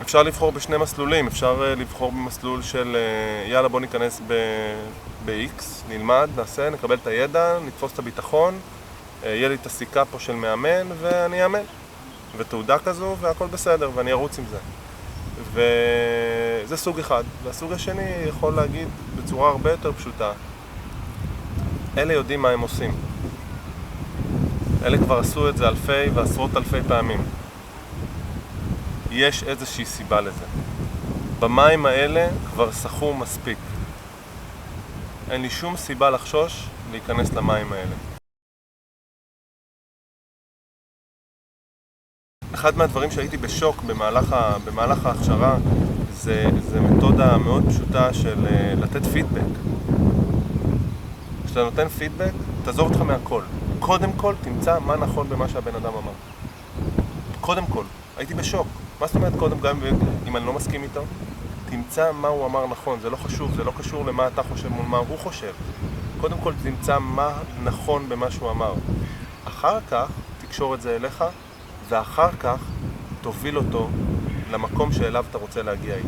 אפשר לבחור בשני מסלולים, אפשר לבחור במסלול של יאללה בוא ניכנס ב-X, נלמד, נעשה, נקבל את הידע, נתפוס את הביטחון, יהיה לי את הסיכה פה של מאמן ואני אאמן. ותעודה כזו והכל בסדר ואני ארוץ עם זה. וזה סוג אחד. והסוג השני יכול להגיד בצורה הרבה יותר פשוטה, אלה יודעים מה הם עושים. אלה כבר עשו את זה אלפי ועשרות אלפי פעמים. יש איזושהי סיבה לזה. במים האלה כבר שחו מספיק. אין לי שום סיבה לחשוש להיכנס למים האלה. אחד מהדברים שהייתי בשוק במהלך ההכשרה זה מתודה מאוד פשוטה של לתת פידבק. כשאתה נותן פידבק, תעזוב אותך מהכל. קודם כל תמצא מה נכון במה שהבן אדם אמר. קודם כל, הייתי בשוק. מה זאת אומרת קודם, גם אם אני לא מסכים איתו? תמצא מה הוא אמר נכון, זה לא חשוב, זה לא קשור למה אתה חושב מול מה הוא חושב. קודם כל תמצא מה נכון במה שהוא אמר. אחר כך תקשור את זה אליך, ואחר כך תוביל אותו למקום שאליו אתה רוצה להגיע איתו.